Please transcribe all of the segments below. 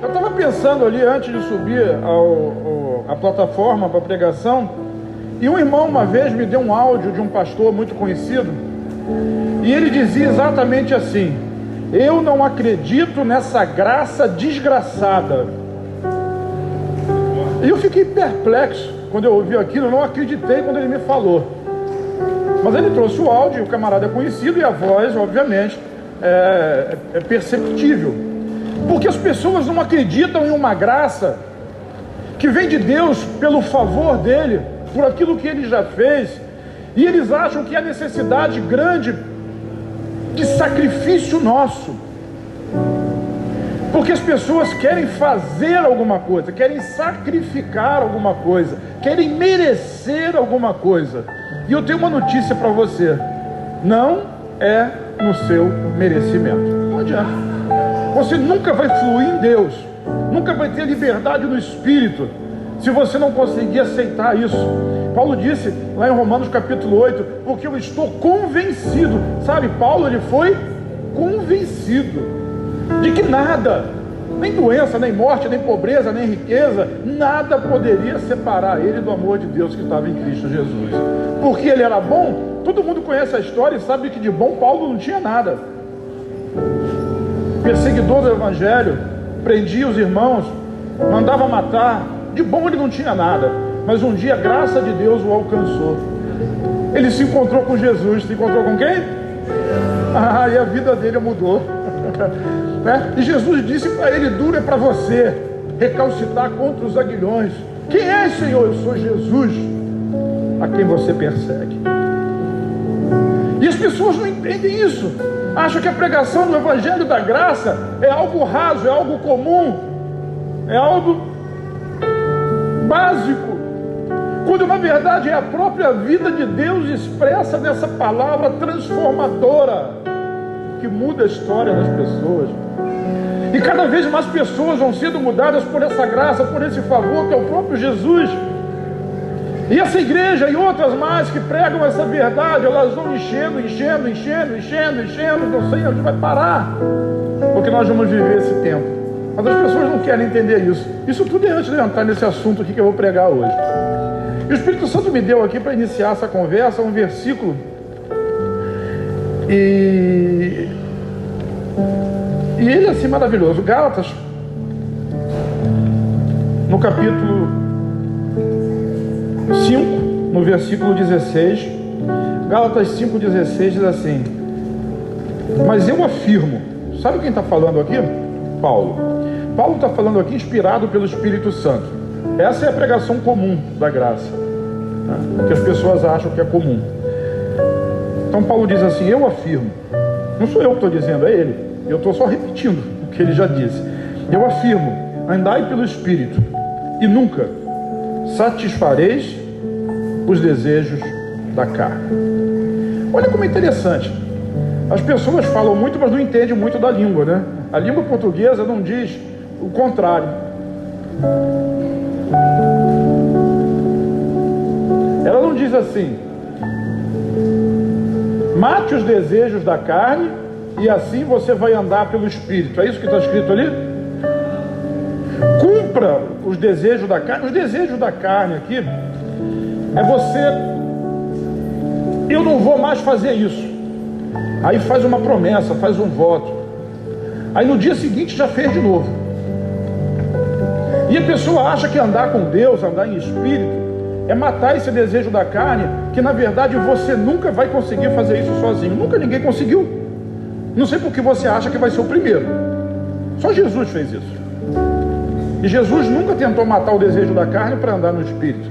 Eu estava pensando ali antes de subir a plataforma para pregação, e um irmão uma vez me deu um áudio de um pastor muito conhecido, e ele dizia exatamente assim: eu não acredito nessa graça desgraçada. E eu fiquei perplexo quando eu ouvi aquilo, eu não acreditei quando ele me falou. Mas ele trouxe o áudio, o camarada é conhecido, e a voz, obviamente, é perceptível. Porque as pessoas não acreditam em uma graça que vem de Deus pelo favor dele, por aquilo que ele já fez, e eles acham que há necessidade grande de sacrifício nosso, porque as pessoas querem fazer alguma coisa, querem sacrificar alguma coisa, querem merecer alguma coisa. E eu tenho uma notícia para você: não é no seu merecimento. Não adianta. Você nunca vai fluir em Deus, nunca vai ter liberdade no Espírito, se você não conseguir aceitar isso. Paulo disse lá em Romanos capítulo 8, porque eu estou convencido. Sabe, Paulo, ele foi convencido de que nada, nem doença, nem morte, nem pobreza, nem riqueza, nada poderia separar ele do amor de Deus que estava em Cristo Jesus. Porque ele era bom. Todo mundo conhece a história e sabe que de bom Paulo não tinha nada. Perseguidor do Evangelho, prendia os irmãos, mandava matar. De bom ele não tinha nada, mas um dia a graça de Deus o alcançou. Ele se encontrou com Jesus. Se encontrou com quem? E a vida dele mudou. E Jesus disse para ele: duro é para você recalcitrar contra os aguilhões. Quem é, Senhor? Eu sou Jesus, a quem você persegue. E as pessoas não entendem isso. Acham que a pregação do Evangelho da Graça é algo raso, é algo comum, é algo básico, quando na verdade é a própria vida de Deus expressa nessa palavra transformadora, que muda a história das pessoas. E cada vez mais pessoas vão sendo mudadas por essa graça, por esse favor que é o próprio Jesus. E essa igreja e outras mais que pregam essa verdade, elas vão enchendo, não sei onde vai parar, porque nós vamos viver esse tempo. Mas as pessoas não querem entender isso. Isso tudo é antes de entrar nesse assunto aqui que eu vou pregar hoje. E o Espírito Santo me deu aqui para iniciar essa conversa um versículo, e ele é assim maravilhoso. Gálatas, no capítulo 5, no versículo 16, Gálatas 5,16 diz assim: mas eu afirmo. Sabe quem está falando aqui? Paulo está falando aqui inspirado pelo Espírito Santo. Essa é a pregação comum da graça, né? Que as pessoas acham que é comum. Então Paulo diz assim: eu afirmo. Não sou eu que estou dizendo, é ele. Eu estou só repetindo o que ele já disse. Eu afirmo: andai pelo Espírito, e nunca satisfareis os desejos da carne. Olha como é interessante. As pessoas falam muito, mas não entendem muito da língua, né? A língua portuguesa não diz o contrário. Ela não diz assim: mate os desejos da carne e assim você vai andar pelo Espírito. É isso que está escrito ali? Cumpra os desejos da carne. Os desejos da carne aqui é você: eu não vou mais fazer isso. Aí faz uma promessa, faz um voto. Aí no dia seguinte já fez de novo. E a pessoa acha que andar com Deus, andar em Espírito, é matar esse desejo da carne, que na verdade você nunca vai conseguir fazer isso sozinho. Nunca ninguém conseguiu. Não sei porque você acha que vai ser o primeiro. Só Jesus fez isso. E Jesus nunca tentou matar o desejo da carne para andar no Espírito.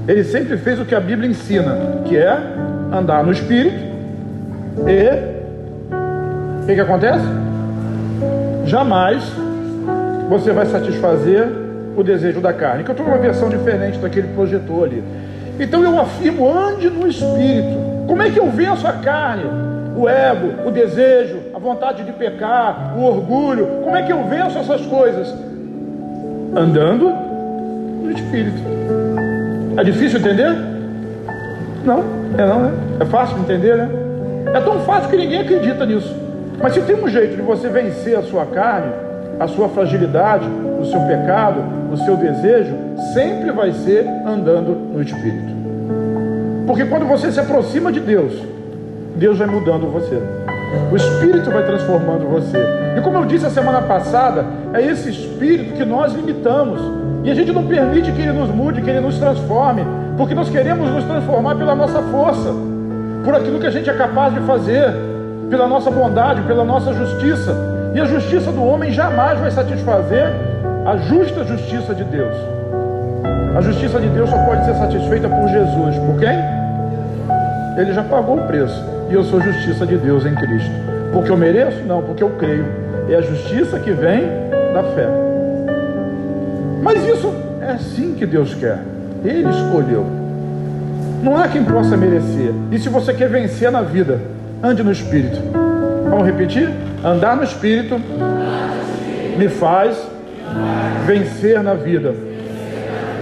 Ele sempre fez o que a Bíblia ensina, que é andar no Espírito. E o que acontece? Jamais você vai satisfazer o desejo da carne. Que eu estou numa versão diferente daquele projetor ali. Então eu afirmo: ande no Espírito. Como é que eu venço a carne? O ego, o desejo, a vontade de pecar, o orgulho. Como é que eu venço essas coisas? Andando no Espírito. É difícil entender? Não, né? É fácil de entender, né? É tão fácil que ninguém acredita nisso. Mas se tem um jeito de você vencer a sua carne, a sua fragilidade, o seu pecado, o seu desejo, sempre vai ser andando no Espírito. Porque quando você se aproxima de Deus, Deus vai mudando você. O Espírito vai transformando você. E como eu disse a semana passada, é esse Espírito que nós limitamos. E a gente não permite que Ele nos mude, que Ele nos transforme, porque nós queremos nos transformar pela nossa força, por aquilo que a gente é capaz de fazer, pela nossa bondade, pela nossa justiça. E a justiça do homem jamais vai satisfazer a justa justiça de Deus. A justiça de Deus só pode ser satisfeita por Jesus. Por quem? Ele já pagou o preço. E eu sou justiça de Deus em Cristo. Porque eu mereço? Não, porque eu creio. É a justiça que vem da fé. Mas isso é assim que Deus quer. Ele escolheu. Não há quem possa merecer. E se você quer vencer na vida, ande no Espírito. Vamos repetir? Andar no Espírito me faz vencer na vida.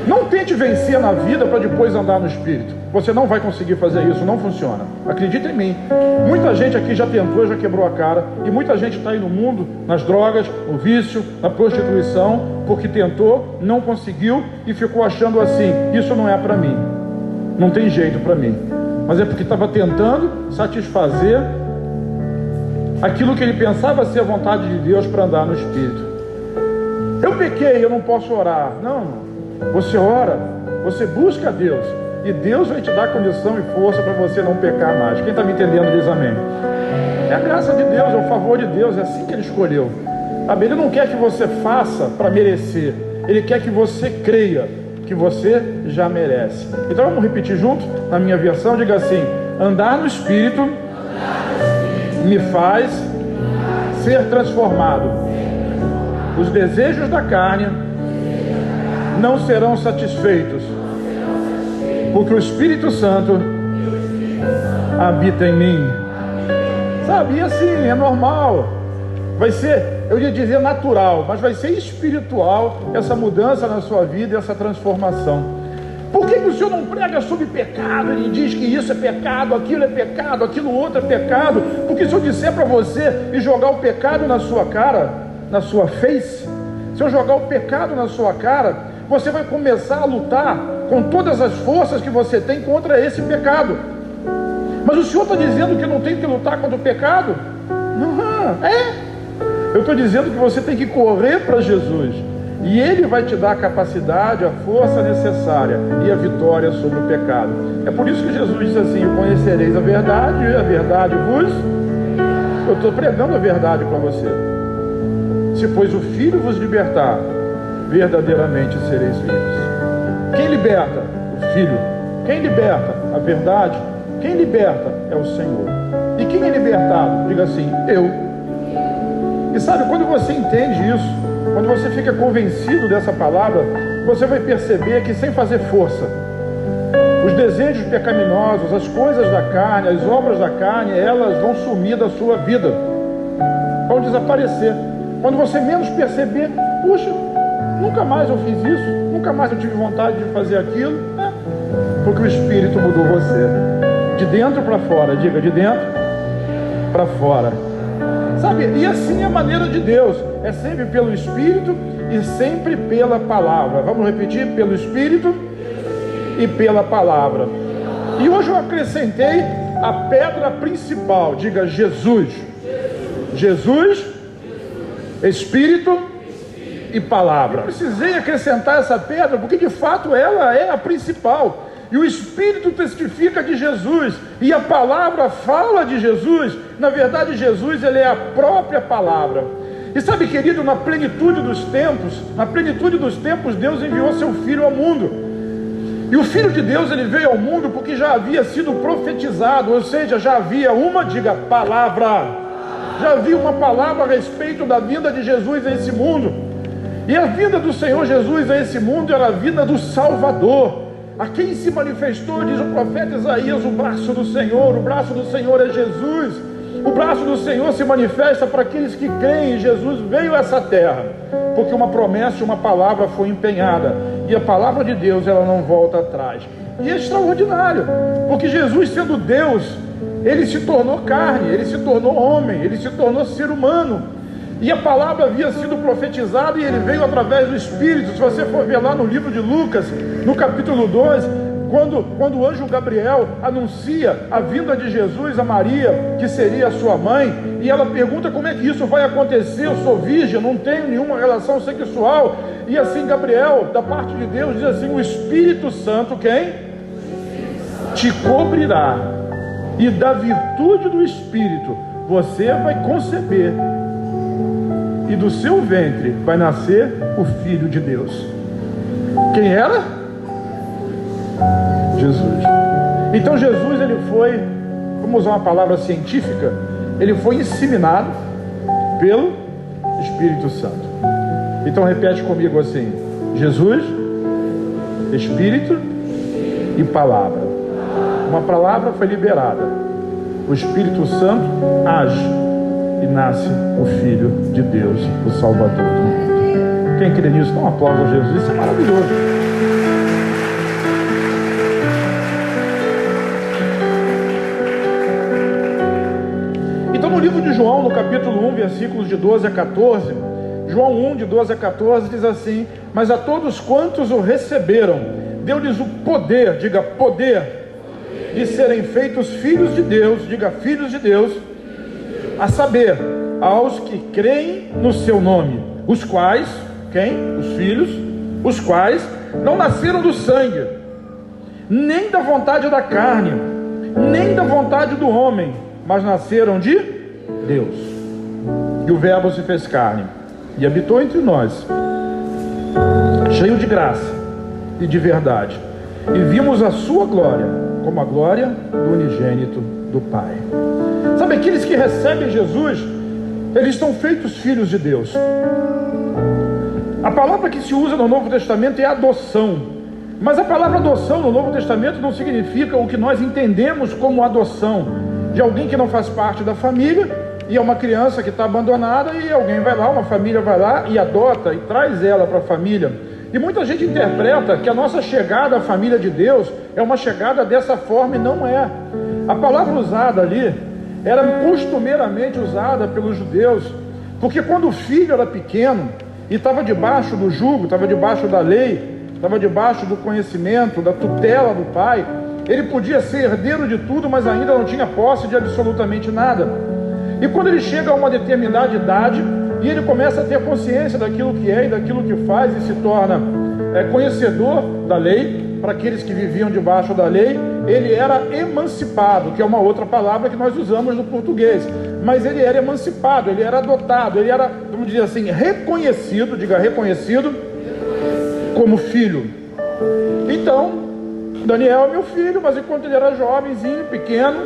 Não tente vencer na vida para depois andar no Espírito. Você não vai conseguir fazer isso, não funciona. Acredita em mim. Muita gente aqui já tentou, já quebrou a cara. E muita gente está aí no mundo, nas drogas, no vício, na prostituição, porque tentou, não conseguiu e ficou achando assim: isso não é para mim, não tem jeito para mim. Mas é porque estava tentando satisfazer aquilo que ele pensava ser a vontade de Deus para andar no Espírito. Eu pequei, eu não posso orar. Não. Você ora, você busca a Deus, e Deus vai te dar condição e força para você não pecar mais. Quem está me entendendo diz amém. É a graça de Deus, é o favor de Deus, é assim que Ele escolheu. Sabe? Ele não quer que você faça para merecer, Ele quer que você creia que você já merece. Então vamos repetir junto, na minha versão, diga assim: andar no Espírito me faz ser transformado. Os desejos da carne não serão satisfeitos, porque o Espírito Santo habita em mim. Sabe, e assim, é normal. Vai ser, eu ia dizer natural, mas vai ser espiritual essa mudança na sua vida, essa transformação. Por que o Senhor não prega sobre pecado? Ele diz que isso é pecado, aquilo outro é pecado. Porque se eu disser para você e jogar o pecado na sua cara, na sua face, se eu jogar o pecado na sua cara, você vai começar a lutar com todas as forças que você tem contra esse pecado. Mas o Senhor está dizendo que não tem que lutar contra o pecado? Não, eu estou dizendo que você tem que correr para Jesus, e Ele vai te dar a capacidade, a força necessária e a vitória sobre o pecado. É por isso que Jesus disse assim: conhecereis a verdade, e a verdade vos... Eu estou pregando a verdade para você. Se pois o Filho vos libertar, verdadeiramente sereis livres. Quem liberta? O Filho. Quem liberta? A verdade. Quem liberta é o Senhor. E quem é libertado? Diga assim: eu. E sabe, quando você entende isso, quando você fica convencido dessa palavra, você vai perceber que sem fazer força, os desejos pecaminosos, as coisas da carne, as obras da carne, elas vão sumir da sua vida, vão desaparecer. Quando você menos perceber, puxa, nunca mais eu fiz isso, nunca mais eu tive vontade de fazer aquilo, porque o Espírito mudou você, de dentro para fora. Diga: de dentro para fora. Sabe, e assim é a maneira de Deus, é sempre pelo Espírito e sempre pela palavra. Vamos repetir: pelo Espírito e pela palavra. E hoje eu acrescentei a pedra principal. Diga: Jesus. Jesus, Espírito e palavra. Eu precisei acrescentar essa pedra porque de fato ela é a principal. E o Espírito testifica de Jesus, e a palavra fala de Jesus. Na verdade, Jesus, ele é a própria palavra. E sabe, querido, na plenitude dos tempos, Deus enviou seu Filho ao mundo. E o Filho de Deus, ele veio ao mundo porque já havia sido profetizado, ou seja, já havia uma, diga, palavra. Já havia uma palavra a respeito da vinda de Jesus a esse mundo. E a vinda do Senhor Jesus a esse mundo era a vinda do Salvador. A quem se manifestou, diz o profeta Isaías, o braço do Senhor. O braço do Senhor é Jesus. O braço do Senhor se manifesta para aqueles que creem. Jesus veio a essa terra porque uma promessa e uma palavra foi empenhada, e a palavra de Deus, ela não volta atrás. E é extraordinário, porque Jesus, sendo Deus, ele se tornou carne, ele se tornou homem, ele se tornou ser humano. E a palavra havia sido profetizada e ele veio através do Espírito. Se você for ver lá no livro de Lucas, no capítulo 2, quando o anjo Gabriel anuncia a vinda de Jesus a Maria, que seria a sua mãe, e ela pergunta como é que isso vai acontecer, eu sou virgem, não tenho nenhuma relação sexual, e assim Gabriel, da parte de Deus, diz assim: o Espírito Santo, quem? Te cobrirá, e da virtude do Espírito você vai conceber, e do seu ventre vai nascer o Filho de Deus. Quem era? Jesus. Então Jesus, ele foi, vamos usar uma palavra científica, ele foi inseminado pelo Espírito Santo. Então repete comigo assim: Jesus, Espírito e palavra. Uma palavra foi liberada, o Espírito Santo age e nasce o Filho de Deus, o Salvador do mundo. Quem crê nisso, dá um aplauso a Jesus. Isso é maravilhoso. No livro de João, no capítulo 1, versículos de 12 a 14, João 1, de 12 a 14, diz assim: mas a todos quantos o receberam, deu-lhes o poder, diga poder, de serem feitos filhos de Deus, diga filhos de Deus, a saber, aos que creem no seu nome, os quais, quem? Os filhos, os quais não nasceram do sangue, nem da vontade da carne, nem da vontade do homem, mas nasceram de Deus. E o Verbo se fez carne e habitou entre nós, cheio de graça e de verdade, e vimos a sua glória como a glória do unigênito do Pai. Sabe, aqueles que recebem Jesus, eles estão feitos filhos de Deus. A palavra que se usa no Novo Testamento é adoção, mas a palavra adoção no Novo Testamento não significa o que nós entendemos como adoção, de alguém que não faz parte da família, e é uma criança que está abandonada, e alguém vai lá, uma família vai lá e adota e traz ela para a família. E muita gente interpreta que a nossa chegada à família de Deus é uma chegada dessa forma, e não é. A palavra usada ali era costumeiramente usada pelos judeus, porque quando o filho era pequeno e estava debaixo do jugo, estava debaixo da lei, estava debaixo do conhecimento, da tutela do pai, ele podia ser herdeiro de tudo, mas ainda não tinha posse de absolutamente nada. E quando ele chega a uma determinada idade, e ele começa a ter consciência daquilo que é e daquilo que faz, e se torna conhecedor da lei, para aqueles que viviam debaixo da lei, ele era emancipado, que é uma outra palavra que nós usamos no português, mas ele era emancipado, ele era adotado, ele era, vamos dizer assim, reconhecido, diga reconhecido, como filho. Então, Daniel é meu filho, mas enquanto ele era jovenzinho, pequeno,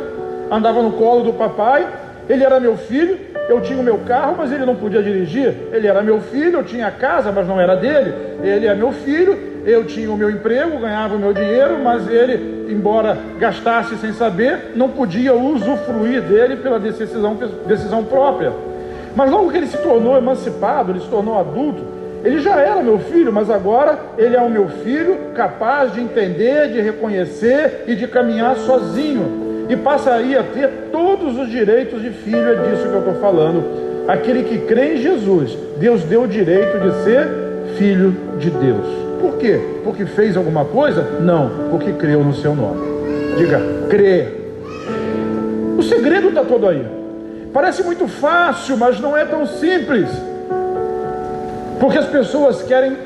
andava no colo do papai, ele era meu filho, eu tinha o meu carro, mas ele não podia dirigir. Ele era meu filho, eu tinha a casa, mas não era dele. Ele é meu filho, eu tinha o meu emprego, ganhava o meu dinheiro, mas ele, embora gastasse sem saber, não podia usufruir dele pela decisão própria. Mas logo que ele se tornou emancipado, ele se tornou adulto, ele já era meu filho, mas agora ele é o meu filho capaz de entender, de reconhecer e de caminhar sozinho. E passaria a ter todos os direitos de filho. É disso que eu estou falando. Aquele que crê em Jesus, Deus deu o direito de ser filho de Deus. Por quê? Porque fez alguma coisa? Não, porque creu no seu nome. Diga, crer. O segredo está todo aí. Parece muito fácil, mas não é tão simples. Porque as pessoas querem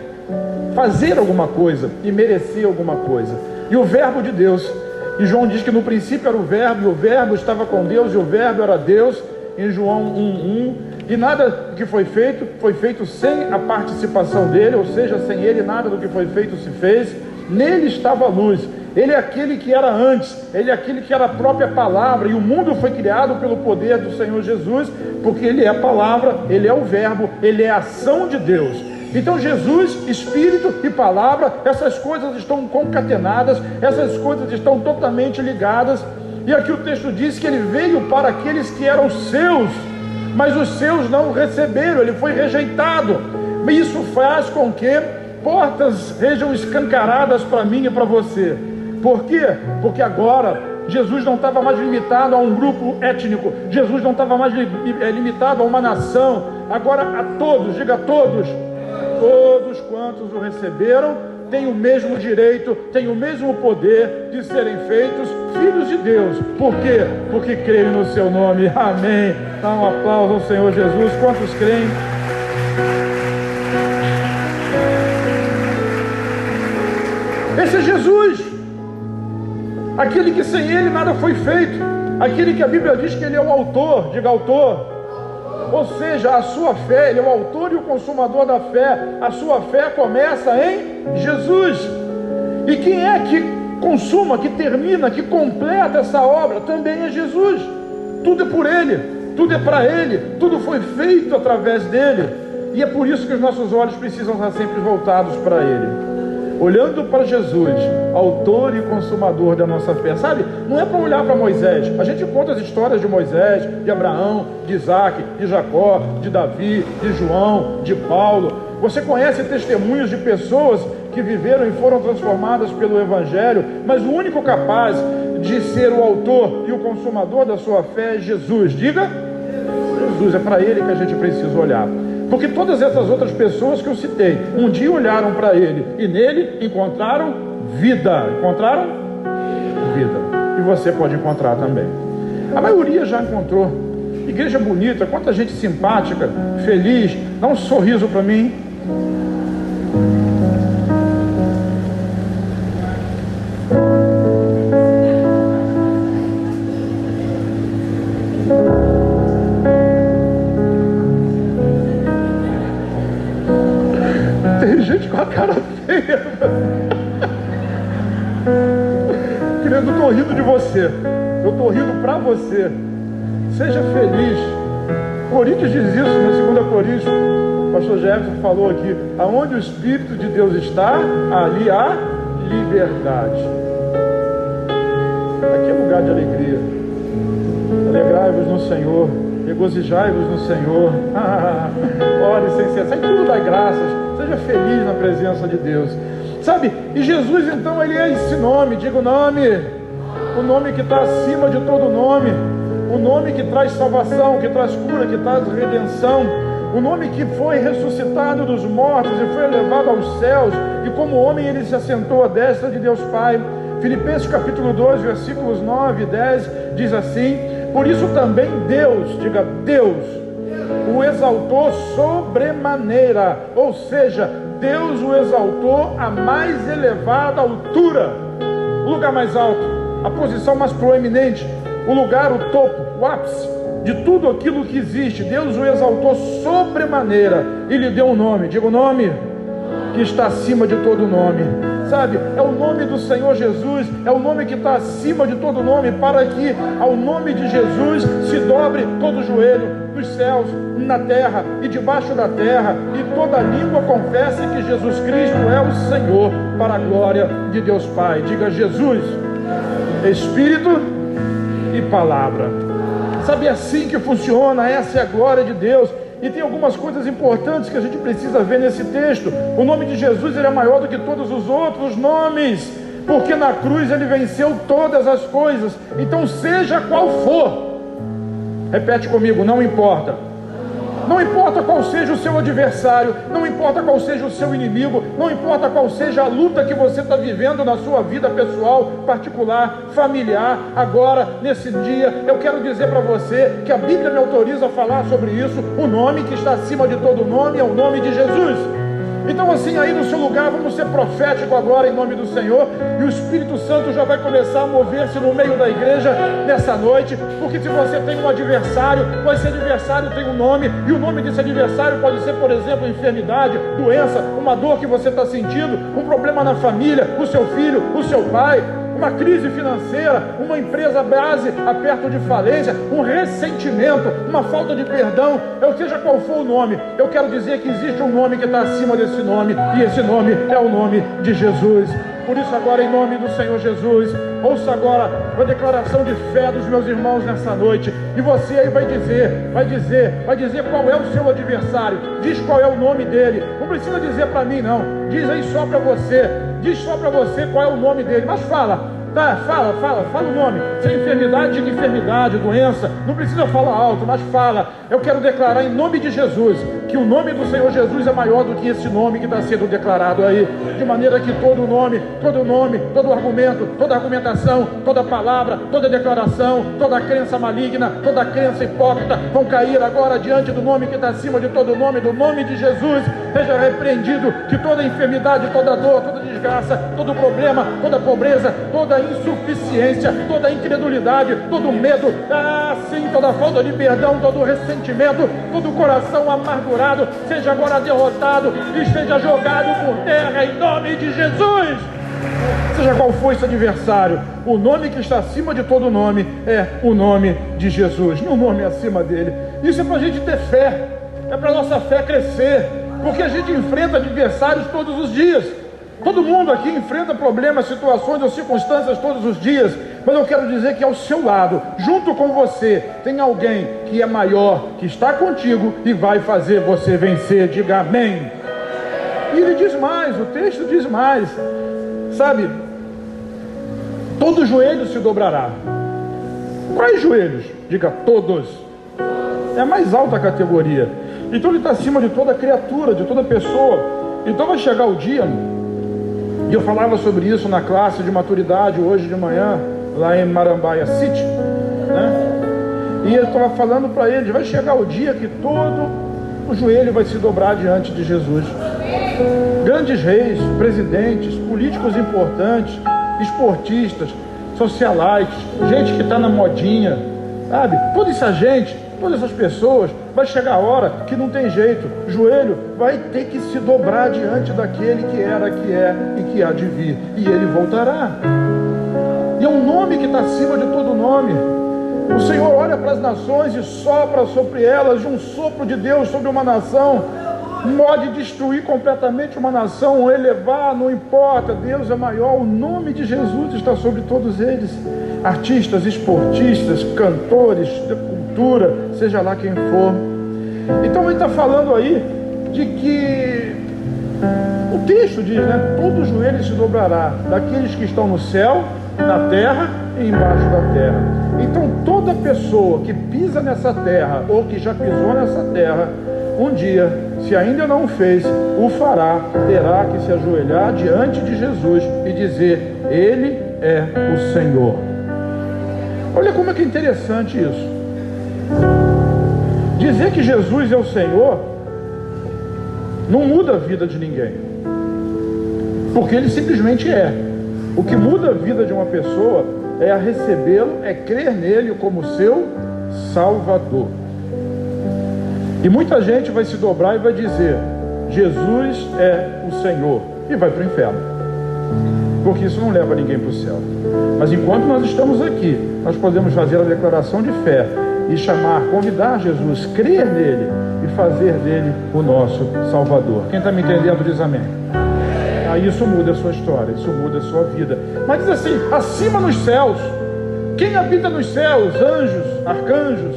fazer alguma coisa e merecer alguma coisa. E o verbo de Deus, e João diz que no princípio era o verbo, e o verbo estava com Deus, e o verbo era Deus, em João 1:1, e nada que foi feito sem a participação dele, ou seja, sem ele nada do que foi feito se fez. Nele estava a luz, ele é aquele que era antes, ele é aquele que era a própria palavra, e o mundo foi criado pelo poder do Senhor Jesus, porque ele é a palavra, ele é o verbo, ele é a ação de Deus. Então Jesus, Espírito e Palavra, essas coisas estão concatenadas, essas coisas estão totalmente ligadas. E aqui o texto diz que ele veio para aqueles que eram seus, mas os seus não o receberam, ele foi rejeitado. Isso faz com que portas sejam escancaradas para mim e para você. Por quê? Porque agora Jesus não estava mais limitado a um grupo étnico, Jesus não estava mais limitado a uma nação, agora a todos, diga a todos, todos quantos o receberam, têm o mesmo direito, têm o mesmo poder de serem feitos filhos de Deus. Por quê? Porque creem no seu nome. Amém. Dá um aplauso ao Senhor Jesus. Quantos creem? Esse é Jesus, aquele que sem Ele nada foi feito, aquele que a Bíblia diz que Ele é o autor, diga autor, ou seja, a sua fé, Ele é o autor e o consumador da fé, a sua fé começa em Jesus. E quem é que consuma, que termina, que completa essa obra? Também é Jesus. Tudo é por Ele, tudo é para Ele, tudo foi feito através dEle, e é por isso que os nossos olhos precisam estar sempre voltados para Ele, olhando para Jesus, autor e consumador da nossa fé. Sabe, não é para olhar para Moisés. A gente conta as histórias de Moisés, de Abraão, de Isaac, de Jacó, de Davi, de João, de Paulo. Você conhece testemunhos de pessoas que viveram e foram transformadas pelo Evangelho, mas o único capaz de ser o autor e o consumador da sua fé é Jesus. Diga, Jesus. É para Ele que a gente precisa olhar. Porque todas essas outras pessoas que eu citei, um dia olharam para Ele e nele encontraram vida. Encontraram vida. E você pode encontrar também. A maioria já encontrou. Igreja bonita, quanta gente simpática, feliz. Dá um sorriso para mim. Com a cara feia. Querido, eu estou rindo de você. Eu estou rindo para você. Seja feliz. Coríntios diz isso, na 2 Coríntios. O pastor Jefferson falou aqui: aonde o Espírito de Deus está, ali há liberdade. Aqui é lugar de alegria. Alegrai-vos no Senhor, regozijai-vos no Senhor. Ore sem cessar, em tudo dai graças. Seja feliz na presença de Deus. Sabe, e Jesus então, Ele é esse nome, diga o nome que está acima de todo nome, o nome que traz salvação, que traz cura, que traz redenção, o nome que foi ressuscitado dos mortos e foi elevado aos céus, e como homem Ele se assentou à destra de Deus Pai. Filipenses capítulo 2, versículos 9 e 10 diz assim: por isso também Deus, diga Deus, o exaltou sobremaneira, ou seja, Deus o exaltou à mais elevada altura, o lugar mais alto, a posição mais proeminente, o lugar, o topo, o ápice de tudo aquilo que existe. Deus o exaltou sobremaneira e lhe deu um nome, diga o nome que está acima de todo nome. Sabe, é o nome do Senhor Jesus, é o nome que está acima de todo nome, para que ao nome de Jesus se dobre todo o joelho, nos céus, na terra e debaixo da terra, e toda língua confesse que Jesus Cristo é o Senhor, para a glória de Deus Pai. Diga Jesus, Espírito e Palavra. Sabe, é assim que funciona, essa é a glória de Deus. E tem algumas coisas importantes que a gente precisa ver nesse texto. O nome de Jesus, ele é maior do que todos os outros nomes, porque na cruz ele venceu todas as coisas. Então, seja qual for, repete comigo, não importa. Não importa qual seja o seu adversário, não importa qual seja o seu inimigo, não importa qual seja a luta que você está vivendo na sua vida pessoal, particular, familiar. Agora, nesse dia, eu quero dizer para você que a Bíblia me autoriza a falar sobre isso. O nome que está acima de todo nome é o nome de Jesus. Então, assim, aí no seu lugar, vamos ser profético agora em nome do Senhor, e o Espírito Santo já vai começar a mover-se no meio da igreja nessa noite, porque se você tem um adversário, esse adversário tem um nome, e o nome desse adversário pode ser, por exemplo, enfermidade, doença, uma dor que você está sentindo, um problema na família, o seu filho, o seu pai, uma crise financeira, uma empresa base a perto de falência, um ressentimento, uma falta de perdão, seja qual for o nome, eu quero dizer que existe um nome que está acima desse nome, e esse nome é o nome de Jesus. Por isso agora, em nome do Senhor Jesus, ouça agora a declaração de fé dos meus irmãos nessa noite, e você aí vai dizer qual é o seu adversário, diz qual é o nome dele, não precisa dizer para mim não, diz aí só para você, diz só para você qual é o nome dele, mas fala, Tá, fala o nome. Se é enfermidade, diga enfermidade, doença. Não precisa falar alto, mas fala. Eu quero declarar em nome de Jesus que o nome do Senhor Jesus é maior do que esse nome que está sendo declarado aí. De maneira que todo nome, todo argumento, toda argumentação, toda palavra, toda declaração, toda crença maligna, toda crença hipócrita vão cair agora diante do nome que está acima de todo nome, do nome de Jesus. Seja repreendido que toda enfermidade, toda dor, toda desgraça, todo problema, toda pobreza, toda insuficiência, toda incredulidade, todo medo, sim, toda falta de perdão, todo ressentimento, todo coração amargurado, seja agora derrotado e seja jogado por terra em nome de Jesus. Seja qual for esse adversário, o nome que está acima de todo nome é o nome de Jesus, não o nome acima dele. Isso é para a gente ter fé, é para a nossa fé crescer, porque a gente enfrenta adversários todos os dias. Todo mundo aqui enfrenta problemas, situações ou circunstâncias todos os dias, mas eu quero dizer que ao seu lado, junto com você, tem alguém que é maior, que está contigo e vai fazer você vencer. Diga amém. E ele diz mais, o texto diz mais, sabe? Todo joelho se dobrará. Quais joelhos? Diga todos. É a mais alta categoria. Então ele está acima de toda criatura, de toda pessoa. Então vai chegar o dia, e eu falava sobre isso na classe de maturidade hoje de manhã, lá em Marambaia City, né? E eu estava falando para eles, vai chegar o dia que todo o joelho vai se dobrar diante de Jesus. Grandes reis, presidentes, políticos importantes, esportistas, socialites, gente que está na modinha, sabe? Toda essa gente, todas essas pessoas, vai chegar a hora que não tem jeito, o joelho vai ter que se dobrar diante daquele que era, que é e que há de vir, e ele voltará. E é um nome que está acima de todo nome. O Senhor olha para as nações e sopra sobre elas, de um sopro de Deus sobre uma nação, pode destruir completamente uma nação, ou elevar, não importa, Deus é maior, o nome de Jesus está sobre todos eles, artistas, esportistas, cantores, de cultura, seja lá quem for. Então ele está falando aí de que o texto diz, né? Todo joelho se dobrará, daqueles que estão no céu, na terra e embaixo da terra. Então toda pessoa que pisa nessa terra, ou que já pisou nessa terra, um dia, se ainda não o fez, o fará, terá que se ajoelhar diante de Jesus e dizer, Ele é o Senhor. Olha como é que é interessante isso. Dizer que Jesus é o Senhor não muda a vida de ninguém, porque Ele simplesmente é. O que muda a vida de uma pessoa é a recebê-lo, é crer nele como seu Salvador. E muita gente vai se dobrar e vai dizer, Jesus é o Senhor, e vai para o inferno, porque isso não leva ninguém para o céu. Mas enquanto nós estamos aqui, nós podemos fazer a declaração de fé e chamar, convidar Jesus, crer nele e fazer dele o nosso Salvador. Quem está me entendendo diz amém. Aí isso muda a sua história, isso muda a sua vida. Mas diz assim, acima nos céus, quem habita nos céus? Anjos, arcanjos.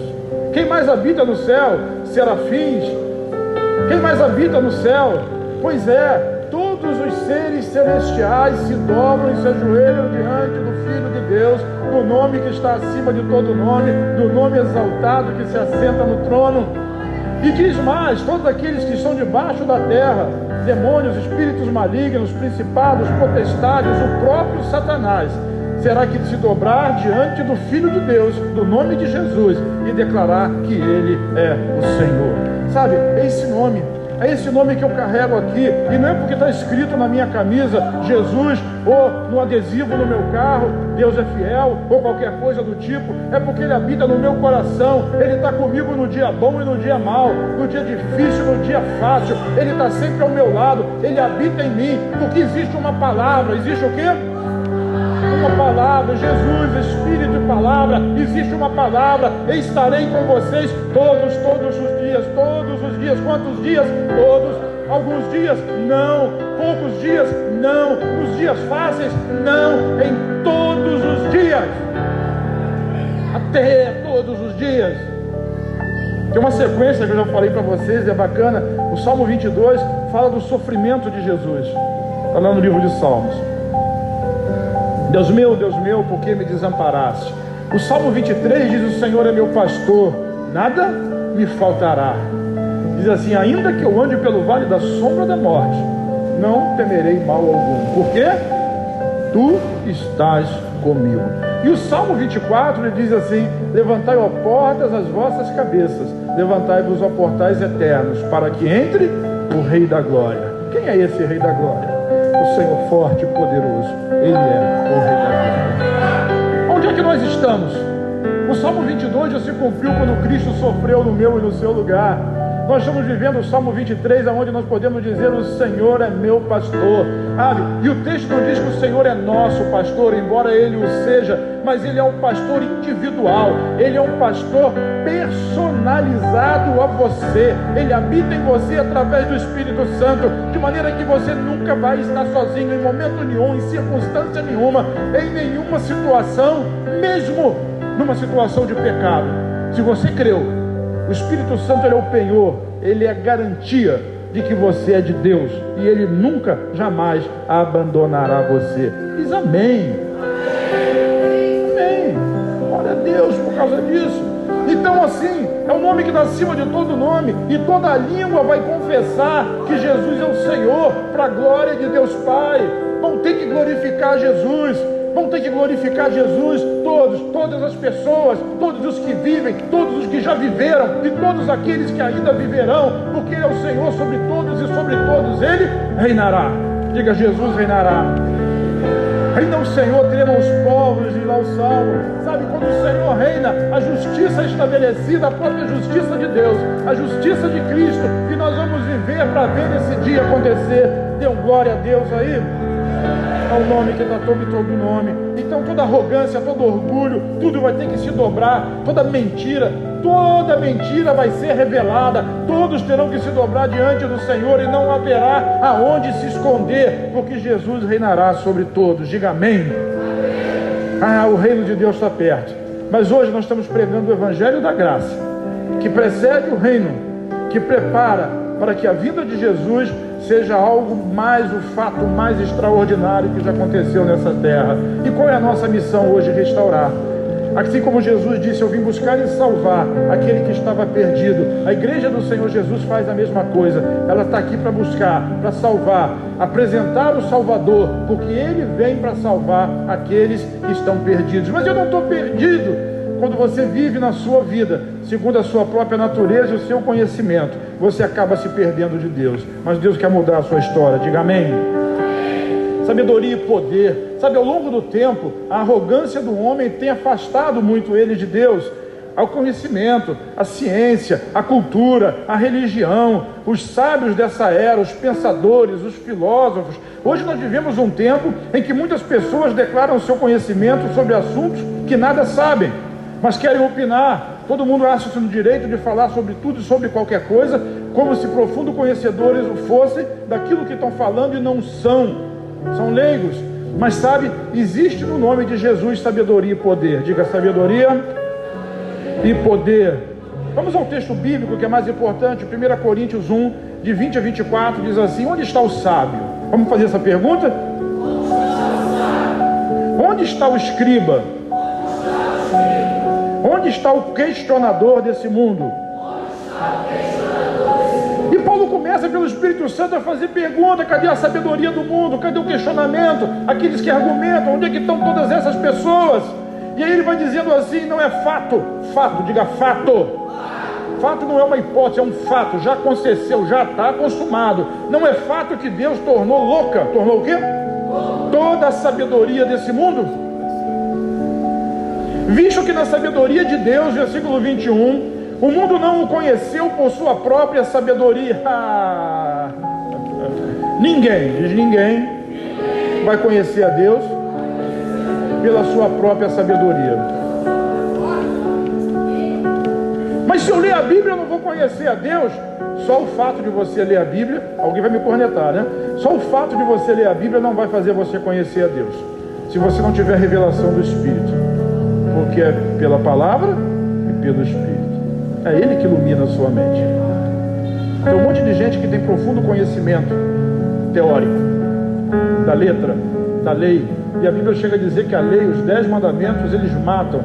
Quem mais habita no céu? Serafins. Quem mais habita no céu? Pois é, todos os seres celestiais se dobram e se ajoelham diante do Filho de Deus, do nome que está acima de todo nome, do nome exaltado que se assenta no trono. E diz mais, todos aqueles que estão debaixo da terra, demônios, espíritos malignos, principados, potestades, o próprio Satanás, será que se dobrar diante do Filho de Deus, do nome de Jesus, e declarar que Ele é o Senhor. Sabe, é esse nome que eu carrego aqui, e não é porque está escrito na minha camisa, Jesus, ou no adesivo no meu carro, Deus é fiel, ou qualquer coisa do tipo, é porque Ele habita no meu coração, Ele está comigo no dia bom e no dia mau, no dia difícil, no dia fácil, Ele está sempre ao meu lado, Ele habita em mim, porque existe uma palavra, existe o quê? Uma palavra, Jesus, Espírito e palavra, existe uma palavra, e estarei com vocês todos os dias, quantos dias? Todos, alguns dias, não, poucos dias, não, nos dias fáceis, não, em todos os dias, até todos os dias. Tem uma sequência que eu já falei para vocês, é bacana, o Salmo 22 fala do sofrimento de Jesus, está lá no livro de Salmos. Deus meu, por que me desamparaste? O Salmo 23 diz: o Senhor é meu pastor, nada me faltará. Diz assim: ainda que eu ande pelo vale da sombra da morte, não temerei mal algum, porque tu estás comigo. E o Salmo 24 ele diz assim: levantai, ó portas, as vossas cabeças, levantai-vos, ó portais eternos, para que entre o Rei da Glória. Quem é esse Rei da Glória? O Senhor forte e poderoso. Ele é o Rei da Glória. Onde é que nós estamos? O Salmo 22 já se cumpriu quando Cristo sofreu no meu e no seu lugar. Nós estamos vivendo o Salmo 23, onde nós podemos dizer: o Senhor é meu pastor. E o texto não diz que o Senhor é nosso pastor, embora Ele o seja, mas Ele é um pastor individual. Ele é um pastor personalizado a você. Ele habita em você através do Espírito Santo, de maneira que você nunca vai estar sozinho, em momento nenhum, em circunstância nenhuma, em nenhuma situação, mesmo numa situação de pecado. Se você creu, o Espírito Santo ele é o penhor, ele é a garantia de que você é de Deus, e Ele nunca, jamais abandonará você. Diz amém. Amém. Glória a Deus por causa disso. Então assim, é o nome que está acima de todo nome, e toda língua vai confessar que Jesus é o Senhor, para a glória de Deus Pai. Vão ter que glorificar Jesus. Vão ter que glorificar Jesus, todas as pessoas, todos os que vivem, todos os que já viveram e todos aqueles que ainda viverão, porque Ele é o Senhor sobre todos e sobre todos Ele reinará. Diga: Jesus reinará. Reina o Senhor, tremam os povos, diz lá o Salmo. Sabe, quando o Senhor reina, a justiça é estabelecida, a própria justiça de Deus, a justiça de Cristo, e nós vamos viver para ver esse dia acontecer. Dê um glória a Deus aí. É o nome que está sobre todo nome. Então toda arrogância, todo orgulho, tudo vai ter que se dobrar. Toda mentira vai ser revelada. Todos terão que se dobrar diante do Senhor, e não haverá aonde se esconder, porque Jesus reinará sobre todos. Diga amém. O reino de Deus está perto. Mas hoje nós estamos pregando o Evangelho da Graça, que precede o reino, que prepara para que a vinda de Jesus seja algo mais, o fato mais extraordinário que já aconteceu nessa terra. E qual é a nossa missão hoje? Restaurar. Assim como Jesus disse: eu vim buscar e salvar aquele que estava perdido. A igreja do Senhor Jesus faz a mesma coisa. Ela está aqui para buscar, para salvar, apresentar o Salvador, porque Ele vem para salvar aqueles que estão perdidos. Mas eu não estou perdido. Quando você vive na sua vida segundo a sua própria natureza e o seu conhecimento, você acaba se perdendo de Deus. Mas Deus quer mudar a sua história. Diga amém. Sabedoria e poder. Sabe, ao longo do tempo, a arrogância do homem tem afastado muito ele de Deus. Ao conhecimento, a ciência, a cultura, a religião, os sábios dessa era, os pensadores, os filósofos. Hoje nós vivemos um tempo em que muitas pessoas declaram seu conhecimento sobre assuntos que nada sabem, mas querem opinar. Todo mundo acha-se no direito de falar sobre tudo e sobre qualquer coisa, como se profundos conhecedores fossem daquilo que estão falando, e não são. São leigos. Mas sabe, existe no nome de Jesus sabedoria e poder. Diga: sabedoria e poder. Vamos ao texto bíblico que é mais importante. 1 Coríntios 1, de 20 a 24, diz assim: onde está o sábio? Vamos fazer essa pergunta? Onde está o escriba? Onde está o questionador desse mundo? E Paulo começa pelo Espírito Santo a fazer pergunta: cadê a sabedoria do mundo? Cadê o questionamento? Aqueles que argumentam, onde é que estão todas essas pessoas? E aí ele vai dizendo assim: não é fato, diga fato. Fato não é uma hipótese, é um fato, já aconteceu, já está consumado. Não é fato que Deus tornou louca, tornou o quê? Toda a sabedoria desse mundo. Visto que na sabedoria de Deus, versículo 21, o mundo não o conheceu por sua própria sabedoria. Ninguém vai conhecer a Deus pela sua própria sabedoria. Mas se eu ler a Bíblia, eu não vou conhecer a Deus. Só o fato de você ler a Bíblia, alguém vai me cornetar, né? Só o fato de você ler a Bíblia não vai fazer você conhecer a Deus, se você não tiver a revelação do Espírito, porque é pela palavra e pelo Espírito. É Ele que ilumina a sua mente. Tem um monte de gente que tem profundo conhecimento teórico da letra, da lei, E a Bíblia chega a dizer que a lei, os 10 mandamentos, eles matam,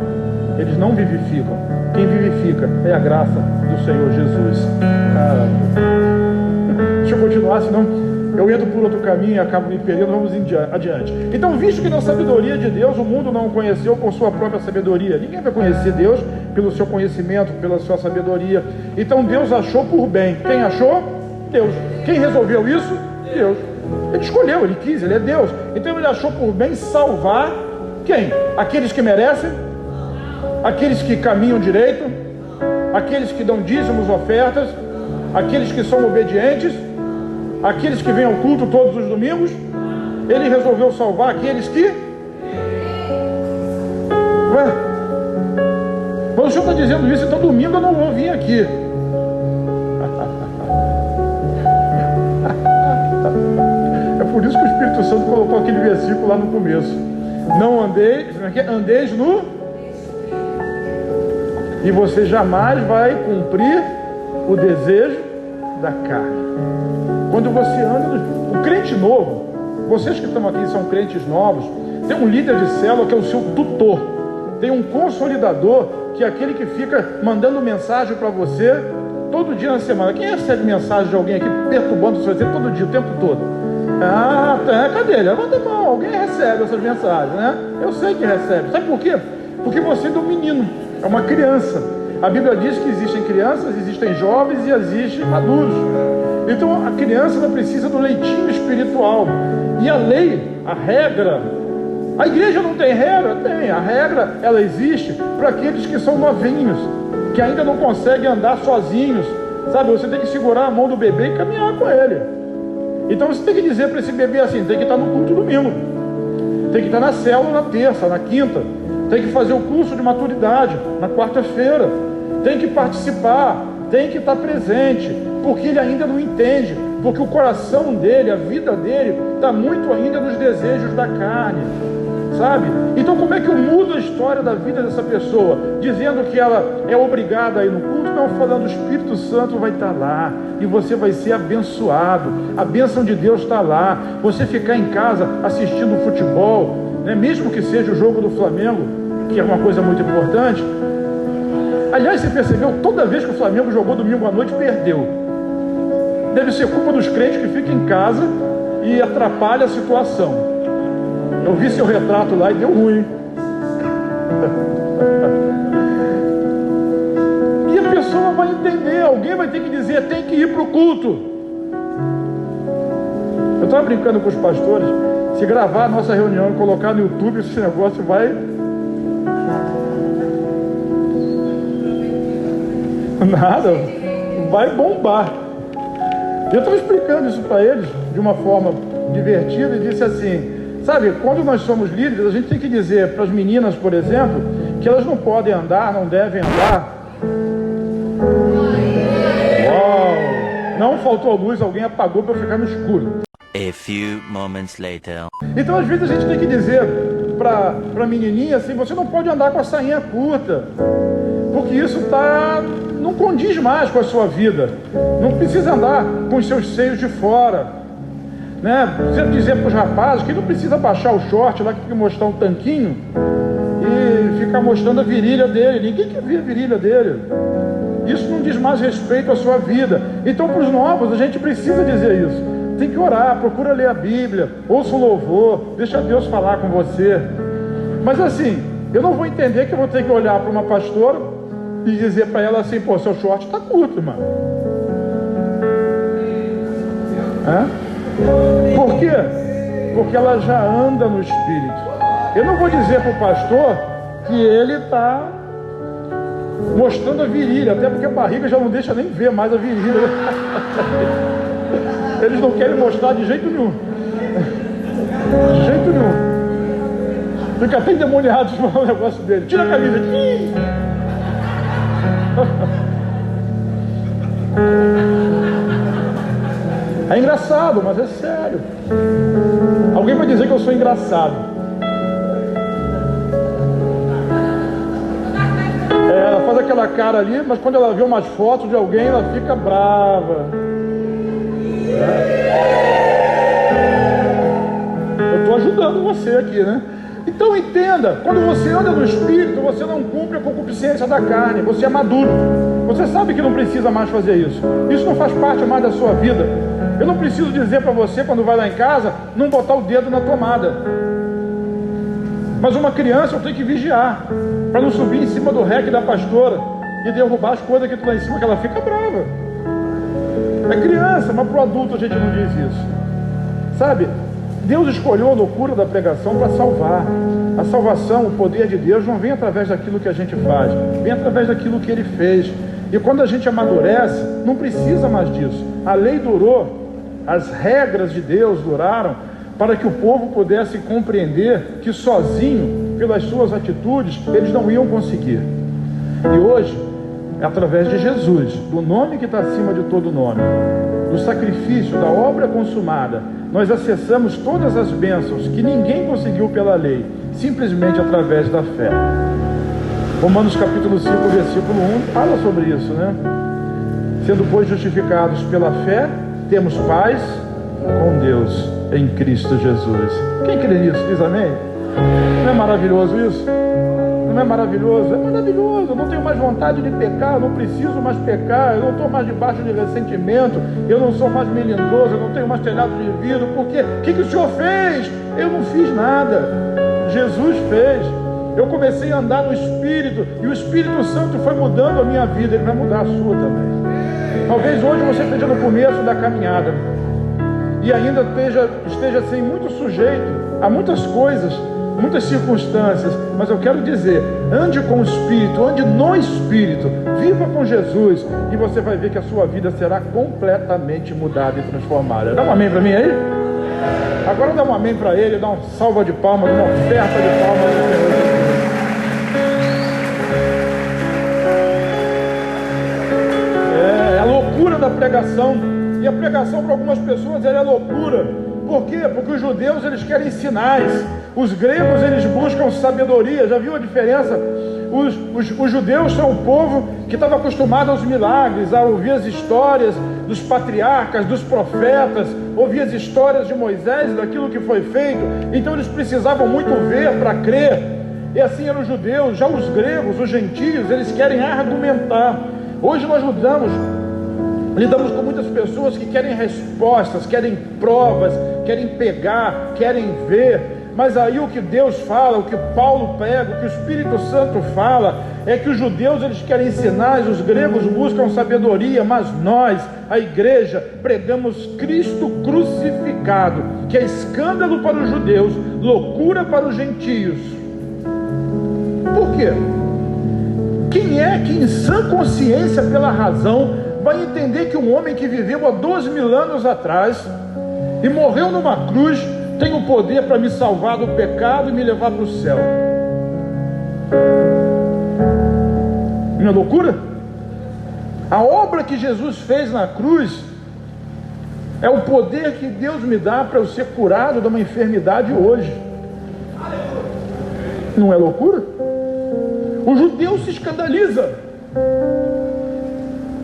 eles não vivificam. Quem vivifica é a graça do Senhor Jesus. Deixa eu continuar, senão eu entro por outro caminho e acabo me perdendo. Vamos adiante. Então, visto que na sabedoria de Deus o mundo não o conheceu por sua própria sabedoria, ninguém vai conhecer Deus pelo seu conhecimento, pela sua sabedoria. Então Deus achou por bem. Quem achou? Deus. Quem resolveu isso? Deus. Ele escolheu, ele quis, ele é Deus. Então ele achou por bem salvar quem? Aqueles que merecem, aqueles que caminham direito, aqueles que dão dízimos, ofertas, aqueles que são obedientes, aqueles que vêm ao culto todos os domingos. Ele resolveu salvar aqueles que... Ué? Mas o Senhor está dizendo isso, então domingo eu não vou vir aqui. É por isso que o Espírito Santo colocou aquele versículo lá no começo. Não andeis no... E você jamais vai cumprir o desejo da carne. Quando você anda... O crente novo, vocês que estão aqui são crentes novos, tem um líder de célula que é o seu tutor. Tem um consolidador, que é aquele que fica mandando mensagem para você todo dia na semana. Quem recebe mensagem de alguém aqui perturbando você todo dia, o tempo todo? Ah, cadê? Levanta a mão, alguém recebe essas mensagens, né? Eu sei que recebe. Sabe por quê? Porque você é um menino, é uma criança. A Bíblia diz que existem crianças, existem jovens e existem maduros. Então a criança ela precisa do leitinho espiritual. E a lei, a regra, a igreja não tem regra? Tem. A regra, ela existe para aqueles que são novinhos, que ainda não conseguem andar sozinhos. Sabe, você tem que segurar a mão do bebê e caminhar com ele. Então você tem que dizer para esse bebê assim, tem que estar no culto domingo, tem que estar na célula na terça, na quinta, tem que fazer o curso de maturidade na quarta-feira, tem que participar, tem que estar presente, porque ele ainda não entende, porque o coração dele, a vida dele, está muito ainda nos desejos da carne, sabe? Então como é que eu mudo a história da vida dessa pessoa? Dizendo que ela é obrigada a ir no culto? Não, falando, o Espírito Santo vai estar lá, e você vai ser abençoado, a bênção de Deus está lá. Você ficar em casa assistindo futebol, né? Mesmo que seja o jogo do Flamengo, que é uma coisa muito importante. Aliás, você percebeu, toda vez que o Flamengo jogou domingo à noite, perdeu. Deve ser culpa dos crentes que ficam em casa e atrapalha a situação. Eu vi seu retrato lá e deu ruim. E a pessoa vai entender, alguém vai ter que dizer, tem que ir para o culto. Eu estava brincando com os pastores, se gravar a nossa reunião e colocar no YouTube, esse negócio vai... Nada, vai bombar. Eu estava explicando isso para eles de uma forma divertida e disse assim, sabe, quando nós somos líderes, a gente tem que dizer para as meninas, por exemplo, que elas não podem andar, não devem andar. Uau! Não faltou luz, alguém apagou para eu ficar no escuro. A few moments later. Então às vezes a gente tem que dizer para a menininha assim, você não pode andar com a sainha curta, porque isso não condiz mais com a sua vida. Não precisa andar com os seus seios de fora, né? Precisa dizer para os rapazes que não precisa baixar o short lá, que tem que mostrar um tanquinho e ficar mostrando a virilha dele. Ninguém quer ver a virilha dele. Isso não diz mais respeito à sua vida. Então para os novos a gente precisa dizer isso. Tem que orar, procura ler a Bíblia, ouça um louvor, deixa Deus falar com você. Mas assim, eu não vou entender que eu vou ter que olhar para uma pastora e dizer para ela assim, pô, seu short está curto, irmão. Por quê? Porque ela já anda no Espírito. Eu não vou dizer para o pastor que ele está mostrando a virilha, até porque a barriga já não deixa nem ver mais a virilha. Eles não querem mostrar de jeito nenhum. De jeito nenhum. Fica até endemoniado de falar um negócio dele. Tira a camisa. É engraçado, mas é sério. Alguém vai dizer que eu sou engraçado. Ela faz aquela cara ali, mas quando ela vê umas fotos de alguém, ela fica brava. Eu estou ajudando. ajudando você aqui, né? Então entenda, quando você anda no Espírito, você não cumpre a concupiscência da carne, você é maduro. Você sabe que não precisa mais fazer isso. Isso não faz parte mais da sua vida. Eu não preciso dizer para você, quando vai lá em casa, não botar o dedo na tomada. Mas uma criança eu tenho que vigiar, para não subir em cima do reque da pastora e derrubar as coisas que estão lá em cima, que ela fica brava. É criança, mas para o adulto a gente não diz isso. Sabe? Deus escolheu a loucura da pregação para salvar. A salvação, o poder de Deus não vem através daquilo que a gente faz, vem através daquilo que Ele fez. E quando a gente amadurece, não precisa mais disso. A lei durou, as regras de Deus duraram para que o povo pudesse compreender que sozinho, pelas suas atitudes, eles não iam conseguir. E hoje, é através de Jesus, do nome que está acima de todo nome, do sacrifício, da obra consumada, nós acessamos todas as bênçãos que ninguém conseguiu pela lei, simplesmente através da fé. Romanos capítulo 5, versículo 1, fala sobre isso, né? Sendo, pois, justificados pela fé, temos paz com Deus em Cristo Jesus. Quem crê nisso? Diz amém? Não é maravilhoso isso? Não é maravilhoso? É maravilhoso. Eu não tenho mais vontade de pecar, eu não preciso mais pecar, eu não estou mais debaixo de ressentimento, eu não sou mais melindroso, eu não tenho mais telhado de vidro, porque o que o Senhor fez? Eu não fiz nada, Jesus fez. Eu comecei a andar no Espírito, e o Espírito Santo foi mudando a minha vida, Ele vai mudar a sua também. Talvez hoje você esteja no começo da caminhada, e ainda esteja assim, muito sujeito a muitas coisas, muitas circunstâncias, mas eu quero dizer, ande com o Espírito, ande no Espírito, viva com Jesus, e você vai ver que a sua vida será completamente mudada e transformada. Dá um amém para mim aí? Agora dá um amém para Ele, dá uma salva de palmas, uma oferta de palmas ao Senhor. É a loucura da pregação, e a pregação para algumas pessoas ela é loucura. Por quê? Porque os judeus eles querem sinais, os gregos eles buscam sabedoria. Já viu a diferença? Os judeus são o povo que estava acostumado aos milagres, a ouvir as histórias dos patriarcas, dos profetas, ouvir as histórias de Moisés, daquilo que foi feito. Então eles precisavam muito ver para crer. E assim eram os judeus. Já os gregos, os gentios, eles querem argumentar. Hoje nós lidamos com muitas pessoas que querem respostas, querem provas, querem pegar, querem ver. Mas aí o que Deus fala, o que Paulo prega, o que o Espírito Santo fala, é que os judeus eles querem sinais, os gregos buscam sabedoria, mas nós, a igreja, pregamos Cristo crucificado, que é escândalo para os judeus, loucura para os gentios. Por quê? Quem é que em sã consciência, pela razão, vai entender que um homem que viveu há 12 mil anos atrás e morreu numa cruz tem o poder para me salvar do pecado e me levar para o céu? Não é loucura? A obra que Jesus fez na cruz é o poder que Deus me dá para eu ser curado de uma enfermidade hoje. Não é loucura? O judeu se escandaliza.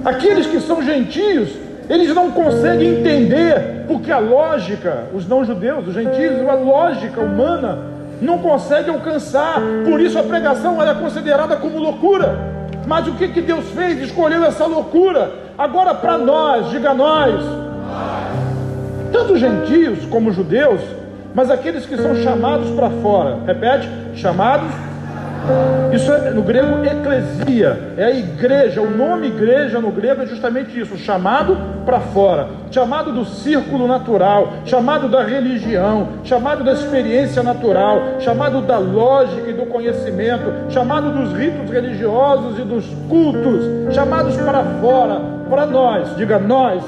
Aqueles que são gentios, eles não conseguem entender, porque a lógica, os não-judeus, os gentios, a lógica humana não consegue alcançar. Por isso a pregação ela é considerada como loucura. Mas o que Deus fez? Escolheu essa loucura. Agora para nós, diga nós, tanto gentios como judeus, mas aqueles que são chamados para fora. Repete, chamados. Isso é no grego eclesia, é a igreja. O nome igreja no grego é justamente isso, chamado para fora, chamado do círculo natural, chamado da religião, chamado da experiência natural, chamado da lógica e do conhecimento, chamado dos ritos religiosos e dos cultos, chamados para fora, para nós, diga nós.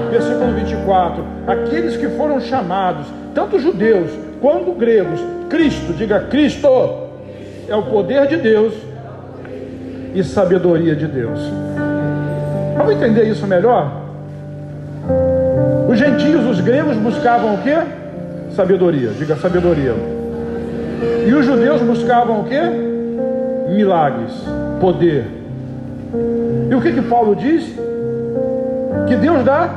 Versículo 24, aqueles que foram chamados, tanto judeus quanto gregos, Cristo, diga Cristo, é o poder de Deus e sabedoria de Deus. Vamos entender isso melhor? Os gentios, os gregos buscavam o que? Sabedoria, diga sabedoria. E os judeus buscavam o que? Milagres, poder. E o que Paulo diz? Que Deus dá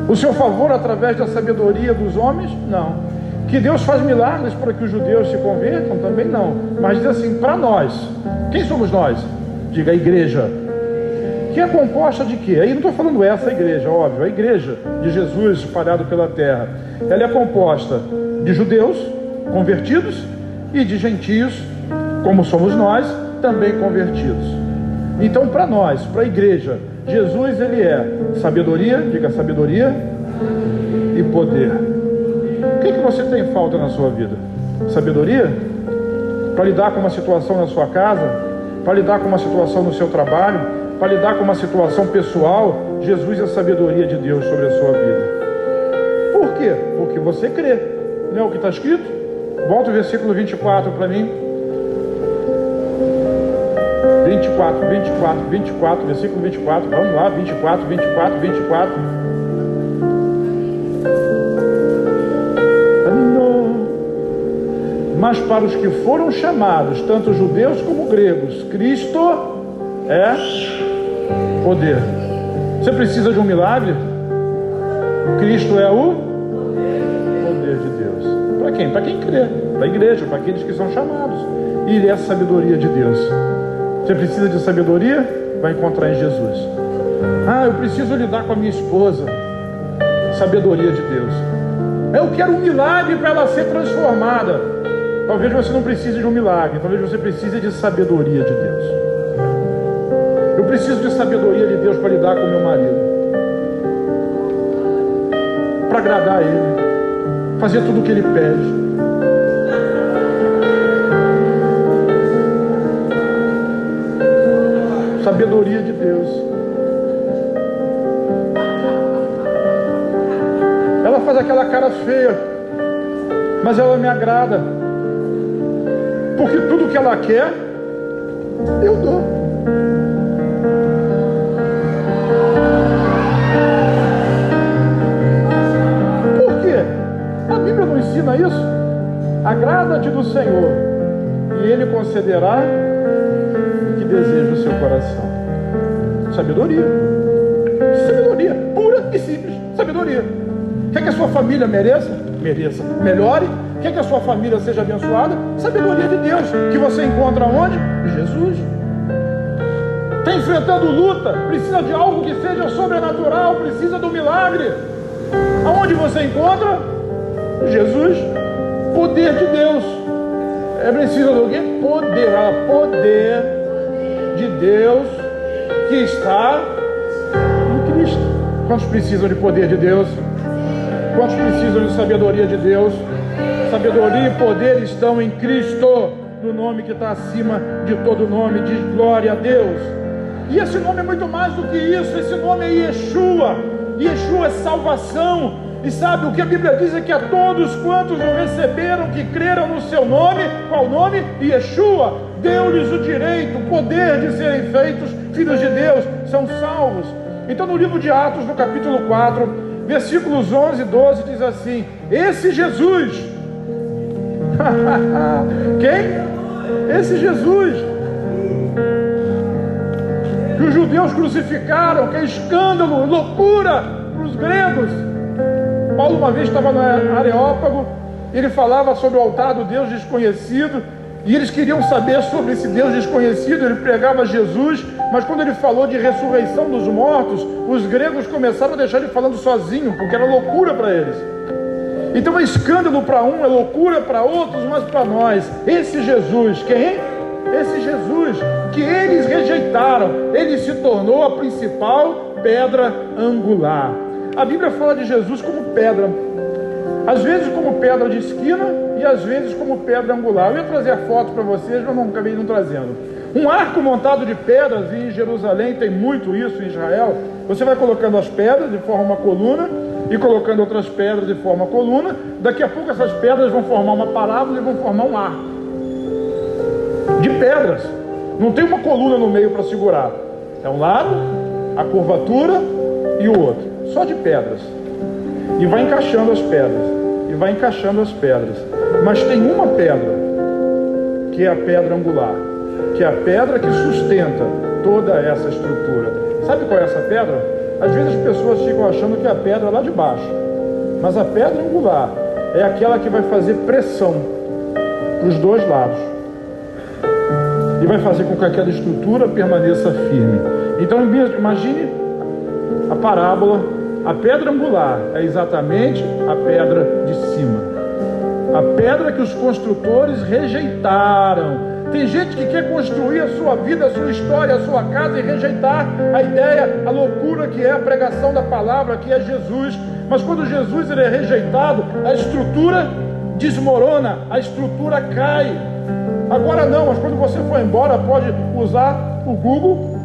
o seu favor através da sabedoria dos homens? Não. Que Deus faz milagres para que os judeus se convertam? Também não. Mas diz assim, para nós. Quem somos nós? Diga, a igreja. Que é composta de quê? Aí não estou falando essa igreja, óbvio. A igreja de Jesus espalhada pela terra. Ela é composta de judeus convertidos e de gentios, como somos nós, também convertidos. Então, para nós, para a igreja, Jesus, ele é sabedoria, diga sabedoria e poder. O que você tem falta na sua vida? Sabedoria? Para lidar com uma situação na sua casa, para lidar com uma situação no seu trabalho, para lidar com uma situação pessoal. Jesus é a sabedoria de Deus sobre a sua vida. Por quê? Porque você crê. Não é o que está escrito? Volta o versículo 24 para mim. 24, versículo 24, vamos lá, 24. Mas para os que foram chamados, tanto judeus como gregos, Cristo é poder. Você precisa de um milagre? Cristo é o poder de Deus. Para quem? Para quem crê, para a igreja, para aqueles que são chamados. E ele é a sabedoria de Deus. Você precisa de sabedoria? Vai encontrar em Jesus. Eu preciso lidar com a minha esposa. Sabedoria de Deus. Eu quero um milagre para ela ser transformada. Talvez você não precise de um milagre. Talvez você precise de sabedoria de Deus. Eu preciso de sabedoria de Deus para lidar com o meu marido, para agradar ele, fazer tudo o que ele pede. Sabedoria de Deus. Ela faz aquela cara feia, mas ela me agrada, porque tudo que ela quer eu dou. Por quê? A Bíblia não ensina isso. Agrada-te do Senhor e Ele concederá deseja o seu coração. Sabedoria. Sabedoria pura e simples. Sabedoria. Quer que a sua família mereça? Mereça. Melhore. Quer que a sua família seja abençoada? Sabedoria de Deus. Que você encontra onde? Em Jesus. Está enfrentando luta? Precisa de algo que seja sobrenatural. Precisa do milagre. Aonde você encontra? Jesus. Poder de Deus. É preciso do quê? Poder. Poder de Deus que está em Cristo. Quantos precisam de poder de Deus? Quantos precisam de sabedoria de Deus? Sabedoria e poder estão em Cristo, no nome que está acima de todo nome. Diz glória a Deus. E esse nome é muito mais do que isso. Esse nome é Yeshua. Yeshua é salvação. E sabe o que a Bíblia diz? É que a todos quantos o receberam, que creram no seu nome, qual nome? Yeshua, deu-lhes o direito, o poder de serem feitos filhos de Deus, são salvos. Então no livro de Atos, no capítulo 4, versículos 11 e 12, diz assim: esse Jesus, quem? Esse Jesus, que os judeus crucificaram, que é escândalo, loucura para os gregos. Paulo uma vez estava no Areópago, ele falava sobre o altar do Deus desconhecido, e eles queriam saber sobre esse Deus desconhecido. Ele pregava Jesus, mas quando ele falou de ressurreição dos mortos, os gregos começaram a deixar ele falando sozinho, porque era loucura para eles. Então é escândalo para um, é loucura para outros, mas para nós, esse Jesus, quem? Esse Jesus que eles rejeitaram, ele se tornou a principal pedra angular. A Bíblia fala de Jesus como pedra, às vezes como pedra de esquina e às vezes como pedra angular. Eu ia trazer a foto para vocês, mas não acabei não trazendo. Um arco montado de pedras, e em Jerusalém tem muito isso, em Israel. Você vai colocando as pedras de forma uma coluna e colocando outras pedras de forma coluna. Daqui a pouco essas pedras vão formar uma parábola e vão formar um arco de pedras. Não tem uma coluna no meio para segurar. É um lado, a curvatura e o outro. Só de pedras. E vai encaixando as pedras. E vai encaixando as pedras. Mas tem uma pedra, que é a pedra angular, que é a pedra que sustenta toda essa estrutura. Sabe qual é essa pedra? Às vezes as pessoas ficam achando que é a pedra lá de baixo. Mas a pedra angular é aquela que vai fazer pressão para os dois lados e vai fazer com que aquela estrutura permaneça firme. Então imagine a parábola. A pedra angular é exatamente a pedra de cima, a pedra que os construtores rejeitaram. Tem gente que quer construir a sua vida, a sua história, a sua casa e rejeitar a ideia, a loucura que é a pregação da palavra, que é Jesus. Mas quando Jesus ele é rejeitado, a estrutura desmorona, a estrutura cai. Agora não, mas quando você for embora, pode usar o Google,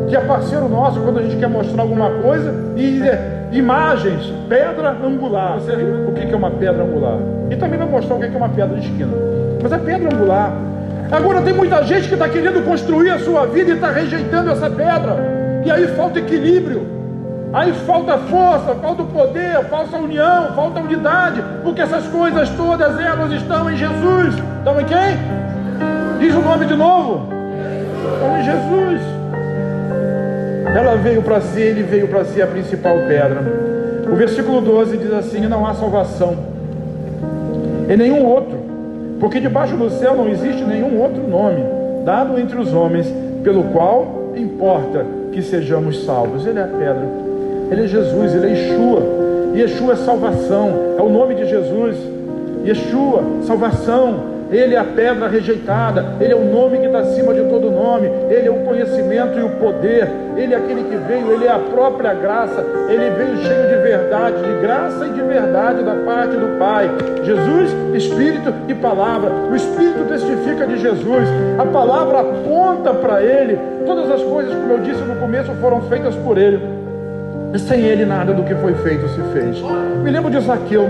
que é parceiro nosso quando a gente quer mostrar alguma coisa, e imagens, pedra angular. Você viu o que é uma pedra angular? E também vai mostrar o que é uma pedra de esquina. Mas é pedra angular. Agora tem muita gente que está querendo construir a sua vida e está rejeitando essa pedra. E aí falta equilíbrio. Aí falta força, falta poder, falta união, falta unidade. Porque essas coisas todas, elas estão em Jesus. Estão em quem? Diz o nome de novo. Estão em Jesus. Ela veio para ser, ele veio para ser a principal pedra. O versículo 12 diz assim: não há salvação em nenhum outro, porque debaixo do céu não existe nenhum outro nome dado entre os homens, pelo qual importa que sejamos salvos. Ele é a pedra, ele é Jesus, ele é Yeshua. Yeshua é salvação, é o nome de Jesus. Yeshua, salvação. Ele é a pedra rejeitada, ele é o nome que está acima de todo nome, ele é o conhecimento e o poder, ele é aquele que veio, ele é a própria graça, ele veio cheio de verdade, de graça e de verdade da parte do Pai. Jesus, Espírito e Palavra. O Espírito testifica de Jesus, a Palavra aponta para ele. Todas as coisas, como eu disse no começo, foram feitas por ele, e sem ele nada do que foi feito se fez. Me lembro de Zaqueu,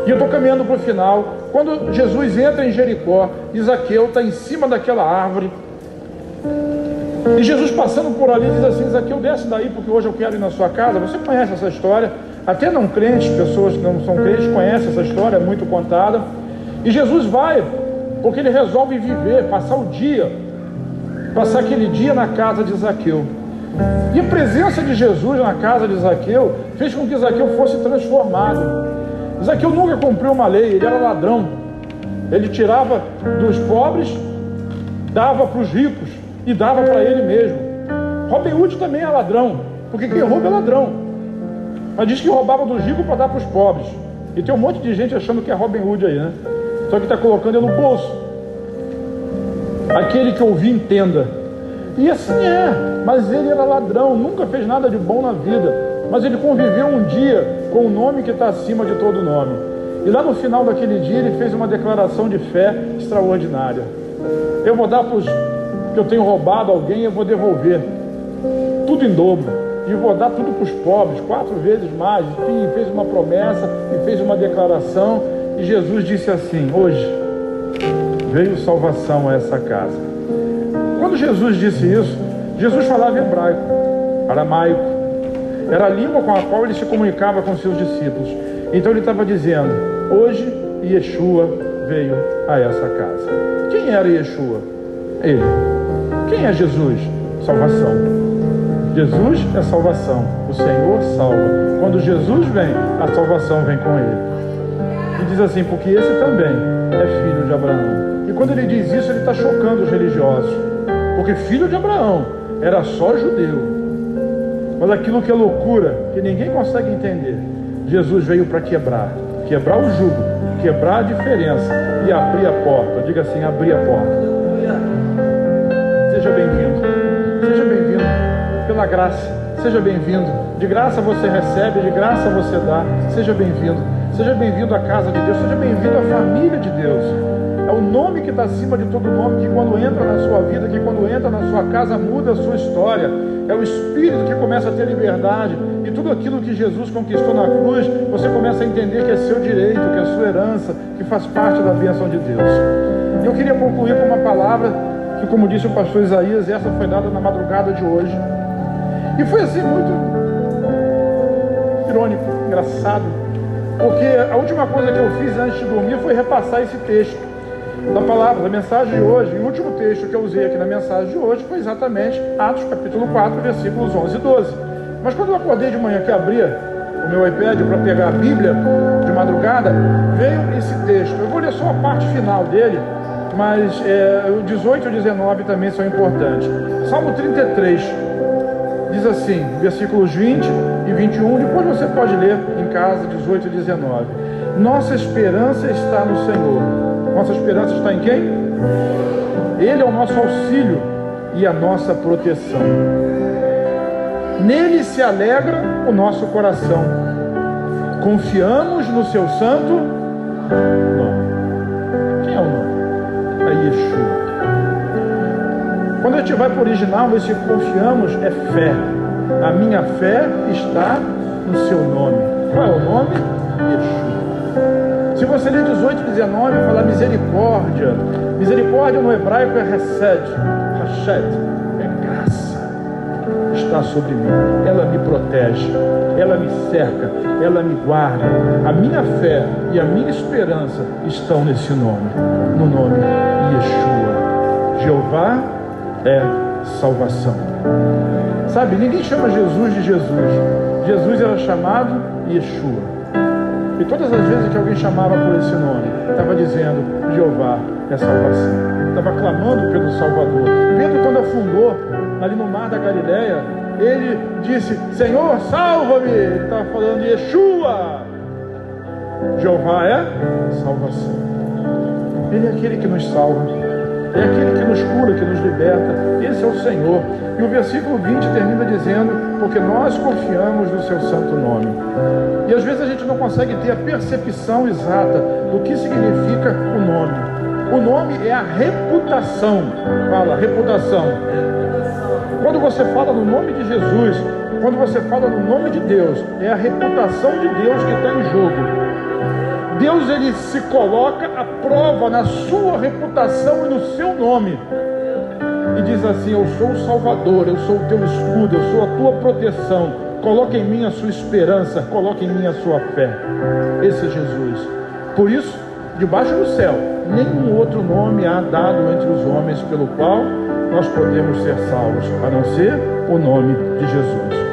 e eu estou caminhando para o final, quando Jesus entra em Jericó, e Zaqueu está em cima daquela árvore, e Jesus passando por ali diz assim: Zaqueu, desce daí, porque hoje eu quero ir na sua casa. Você conhece essa história, até não crentes, pessoas que não são crentes conhecem essa história, é muito contada. E Jesus vai, porque ele resolve viver, passar o dia, passar aquele dia na casa de Zaqueu. E a presença de Jesus na casa de Zaqueu fez com que Zaqueu fosse transformado. Zaqueu nunca cumpriu uma lei, ele era ladrão. Ele tirava dos pobres, dava para os ricos e dava para ele mesmo. Robin Hood também é ladrão, porque quem rouba é ladrão. Mas diz que roubava dos ricos para dar para os pobres. E tem um monte de gente achando que é Robin Hood aí, né? Só que está colocando ele no bolso. Aquele que ouvir, entenda. E assim é, mas ele era ladrão, nunca fez nada de bom na vida. Mas ele conviveu um dia com o nome que está acima de todo nome. E lá no final daquele dia ele fez uma declaração de fé extraordinária. Eu vou dar para os que eu tenho roubado alguém, eu vou devolver tudo em dobro. E vou dar tudo para os pobres, 4 vezes mais. Enfim, fez uma promessa e fez uma declaração. E Jesus disse assim: hoje veio salvação a essa casa. Quando Jesus disse isso, Jesus falava hebraico, aramaico. Era a língua com a qual ele se comunicava com seus discípulos. Então ele estava dizendo: hoje Yeshua veio a essa casa. Quem era Yeshua? Ele. Quem é Jesus? Salvação. Jesus é salvação. O Senhor salva. Quando Jesus vem, a salvação vem com ele. E diz assim: porque esse também é filho de Abraão. E quando ele diz isso, ele está chocando os religiosos, porque filho de Abraão era só judeu. Mas aquilo que é loucura, que ninguém consegue entender, Jesus veio para quebrar o jugo, quebrar a diferença e abrir a porta. Diga assim: abrir a porta. Seja bem-vindo pela graça, seja bem-vindo. De graça você recebe, de graça você dá. Seja bem-vindo à casa de Deus, seja bem-vindo à família de Deus. É o nome que está acima de todo nome, que quando entra na sua vida, que quando entra na sua casa, muda a sua história. É o Espírito que começa a ter liberdade, e tudo aquilo que Jesus conquistou na cruz, você começa a entender que é seu direito, que é sua herança, que faz parte da bênção de Deus. E eu queria concluir com uma palavra que, como disse o pastor Isaías, essa foi dada na madrugada de hoje. E foi assim muito irônico, engraçado, porque a última coisa que eu fiz antes de dormir foi repassar esse texto da palavra, da mensagem de hoje. E o último texto que eu usei aqui na mensagem de hoje foi exatamente Atos capítulo 4, versículos 11 e 12. Mas quando eu acordei de manhã que abria o meu iPad para pegar a Bíblia de madrugada, veio esse texto. Eu vou ler só a parte final dele, mas o 18 e o 19 também são importantes. Salmo 33 diz assim, versículos 20 e 21, depois você pode ler em casa, 18 e 19. Nossa esperança está no Senhor. Nossa esperança está em quem? Ele é o nosso auxílio e a nossa proteção. Nele se alegra o nosso coração. Confiamos no seu santo nome. Quem é o nome? É Yeshua. Quando a gente vai para o original, esse confiamos é fé. A minha fé está no seu nome. Qual é o nome? Yeshua. Se você ler 18 e 19, fala misericórdia. Misericórdia no hebraico é hesed, é graça. Está sobre mim, ela me protege, ela me cerca, ela me guarda. A minha fé e a minha esperança estão nesse nome, no nome Yeshua. Jeová é salvação. Sabe, ninguém chama Jesus de Jesus. Jesus era chamado Yeshua. E todas as vezes que alguém chamava por esse nome, estava dizendo, Jeová é salvação. Estava clamando pelo Salvador. Pedro, quando afundou ali no mar da Galileia, ele disse, Senhor, salva-me. Ele estava falando, Yeshua. Jeová é salvação. Ele é aquele que nos salva. É aquele que nos cura, que nos liberta. Esse é o Senhor. E o versículo 20 termina dizendo, porque nós confiamos no seu santo nome. E às vezes a gente não consegue ter a percepção exata do que significa o nome. O nome é a reputação. Fala, reputação. Quando você fala no nome de Jesus, quando você fala no nome de Deus, é a reputação de Deus que está em jogo. Deus, ele se coloca à prova na sua reputação e no seu nome. E diz assim, eu sou o Salvador, eu sou o teu escudo, eu sou a tua proteção. Coloque em mim a sua esperança, coloque em mim a sua fé. Esse é Jesus. Por isso, debaixo do céu, nenhum outro nome há dado entre os homens pelo qual nós podemos ser salvos, a não ser o nome de Jesus.